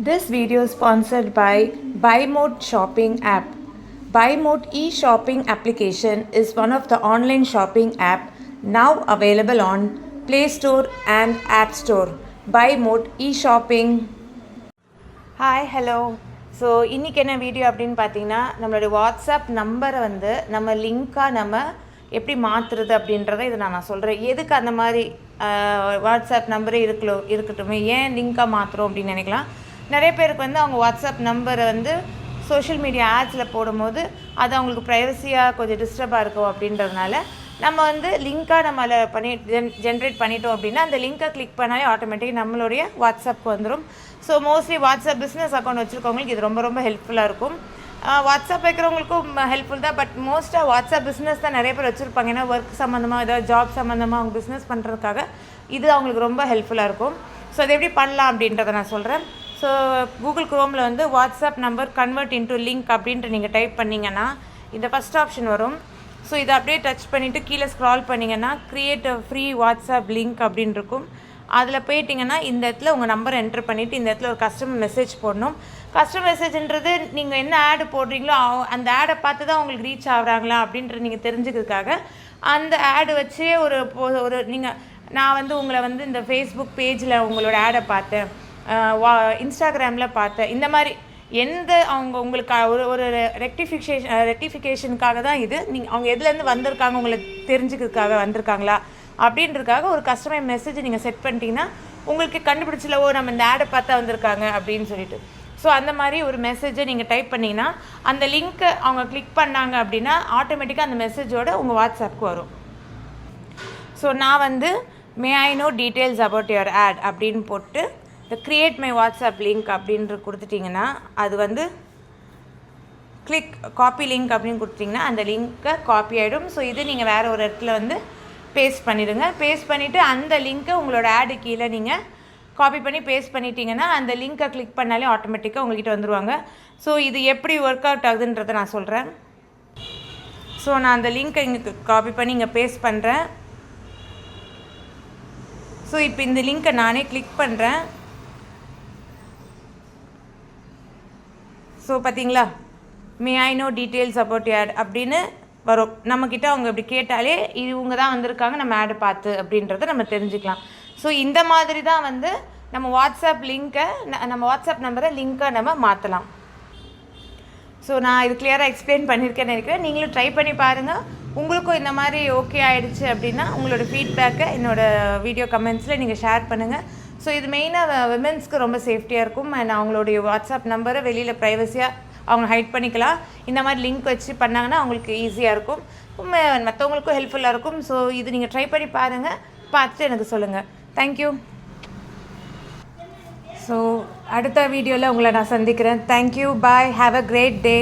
This video is sponsored by BuyMode shopping app. BuyMode e-shopping application is one of the online shopping app now available on Play Store and App Store. BuyMode e-shopping. Hi hello. So இன்றைக்கி என்ன video அப்படின்னு பார்த்தீங்கன்னா, நம்மளுடைய WhatsApp நம்பரை வந்து நம்ம லிங்காக நம்ம எப்படி மாற்றுறது அப்படின்றத இதை நான் சொல்கிறேன். எதுக்கு அந்த மாதிரி வாட்ஸ்அப் நம்பரே இருக்கட்டுமே, ஏன் லிங்காக மாற்றுறோம் அப்படின்னு நினைக்கலாம். நிறைய பேருக்கு வந்து அவங்க வாட்ஸ்அப் நம்பரை வந்து சோஷியல் மீடியா ஆட்ஸில் போடும்போது அது அவங்களுக்கு ப்ரைவசியாக கொஞ்சம் டிஸ்டர்பாக இருக்கும் அப்படின்றதுனால நம்ம வந்து லிங்காக நம்ம அதில் ஜென்ரேட் பண்ணிட்டோம் அப்படின்னா அந்த லிங்க்கை கிளிக் பண்ணாலே ஆட்டோமேட்டிக்காக நம்மளுடைய வாட்ஸ்அப்புக்கு வந்துடும். So mostly WhatsApp business account வச்சுருக்கவங்களுக்கு இது ரொம்ப ரொம்ப ஹெல்ப்ஃபுல்லாக இருக்கும். வாட்ஸ்அப் வைக்கிறவங்களுக்கும் ஹெல்ப்ஃபுல் தான். பட் மோஸ்ட்டாக வாட்ஸ்அப் பிஸ்னஸ் தான் நிறைய பேர் வச்சுருப்பாங்க. ஏன்னா ஒர்க் சம்மந்தமாக ஏதாவது ஜாப் சம்மந்தமாக அவங்க பிஸ்னஸ் பண்ணுறதுக்காக இது அவங்களுக்கு ரொம்ப ஹெல்ப்ஃபுல்லாக இருக்கும். ஸோ அது எப்படி பண்ணலாம் அப்படின்றத நான் சொல்கிறேன். ஸோ கூகுள் குரோமில் வந்து WhatsApp number convert into link அப்படின்ட்டு நீங்கள் டைப் பண்ணிங்கன்னா இந்த ஃபஸ்ட் ஆப்ஷன் வரும். ஸோ இதை அப்படியே டச் பண்ணிவிட்டு கீழே ஸ்க்ரால் பண்ணிங்கன்னா க்ரியேட் அ ஃப்ரீ வாட்ஸ்அப் லிங்க் அப்படின்னு இருக்கும். அதில் போயிட்டிங்கன்னா இந்த இடத்துல உங்கள் நம்பரை என்ட்ரு பண்ணிவிட்டு இந்த இடத்துல ஒரு கஸ்டமர் மெசேஜ் போடணும். கஸ்டமர் மெசேஜ்ன்றது நீங்கள் என்ன ஆடு போடுறீங்களோ அந்த ஆடை பார்த்து தான் உங்களுக்கு ரீச் ஆகுறாங்களா அப்படின்றது நீங்கள் தெரிஞ்சுக்கிறதுக்காக அந்த ஆடு வச்சே ஒரு நீங்கள் நான் வந்து உங்களை வந்து இந்த ஃபேஸ்புக் பேஜில் உங்களோட ஆடை பார்த்தேன், இன்ஸ்டாகிராமில் பார்த்தேன், இந்த மாதிரி எந்த உங்களுக்கு ஒரு ரெக்டிஃபிகேஷனுக்காக தான் இது. அவங்க எதுலேருந்து வந்திருக்காங்க உங்களை தெரிஞ்சுக்கிறதுக்காக வந்திருக்காங்களா அப்படின்றதுக்காக ஒரு கஸ்டமர் மெசேஜ் நீங்கள் செட் பண்ணிட்டீங்கன்னா உங்களுக்கு கண்டுபிடிச்சல நம்ம இந்த ஆடை பார்த்தா வந்திருக்காங்க அப்படின்னு சொல்லிட்டு. ஸோ அந்த மாதிரி ஒரு மெசேஜை நீங்கள் டைப் பண்ணிங்கன்னா அந்த லிங்க்கை அவங்க கிளிக் பண்ணாங்க அப்படின்னா ஆட்டோமேட்டிக்காக அந்த மெசேஜோடு உங்கள் வாட்ஸ்அப்புக்கு வரும். ஸோ நான் வந்து may I know details about your ad அப்படின்னு போட்டு இந்த க்ரியேட் மை வாட்ஸ்அப் லிங்க் அப்படின்ற கொடுத்துட்டிங்கன்னா அது வந்து காப்பி லிங்க் அப்படின்னு கொடுத்துட்டிங்கன்னா அந்த லிங்க்கை காப்பி ஆகிடும். ஸோ இது நீங்கள் வேறு ஒரு இடத்துல வந்து பேஸ்ட் பண்ணிவிடுங்க. பேஸ்ட் பண்ணிவிட்டு அந்த லிங்க்கை உங்களோட ஆடு கீழே நீங்கள் காப்பி பண்ணி பேஸ்ட் பண்ணிட்டீங்கன்னா அந்த லிங்க்கை கிளிக் பண்ணாலே ஆட்டோமேட்டிக்காக உங்கள்கிட்ட வந்துடுவாங்க. ஸோ இது எப்படி ஒர்க் அவுட் ஆகுதுன்றதை நான் சொல்கிறேன். ஸோ நான் அந்த லிங்க்கை இங்கே காப்பி பண்ணி இங்கே பேஸ்ட் பண்ணுறேன். ஸோ இப்போ இந்த லிங்க்கை நானே கிளிக் பண்ணுறேன். ஸோ பார்த்தீங்களா, may I know details about you ad அப்படின்னு வரும். நம்மக்கிட்ட அவங்க இப்படி கேட்டாலே இவங்க தான் வந்திருக்காங்க நம்ம ஆடை பார்த்து அப்படின்றத நம்ம தெரிஞ்சுக்கலாம். ஸோ இந்த மாதிரி தான் வந்து நம்ம வாட்ஸ்அப் லிங்க்கை நம்ம வாட்ஸ்அப் நம்பரை லிங்க்கை நம்ம மாற்றலாம். ஸோ நான் இது கிளியராக எக்ஸ்பிளைன் பண்ணியிருக்கேன்னு நினைக்கிறேன். நீங்களும் ட்ரை பண்ணி பாருங்கள். உங்களுக்கும் இந்த மாதிரி ஓகே ஆகிடுச்சு அப்படின்னா உங்களோட ஃபீட்பேக்கை என்னோடய வீடியோ கமெண்ட்ஸில் நீங்கள் ஷேர் பண்ணுங்கள். ஸோ இது மெயினாக விமென்ஸ்க்கு ரொம்ப சேஃப்டியாக இருக்கும். அண்ட் அவங்களுடைய வாட்ஸ்அப் நம்பரை வெளியில் ப்ரைவசியாக அவங்க ஹைட் பண்ணிக்கலாம். இந்த மாதிரி லிங்க் வச்சு பண்ணாங்கன்னா அவங்களுக்கு ஈஸியாக இருக்கும், மற்றவங்களுக்கும் ஹெல்ப்ஃபுல்லாக இருக்கும். ஸோ இது நீங்கள் ட்ரை பண்ணி பாருங்கள், பார்த்துட்டு எனக்கு சொல்லுங்கள். தேங்க்யூ. ஸோ அடுத்த வீடியோவில் உங்களை நான் சந்திக்கிறேன். Thank you, bye, have a great day.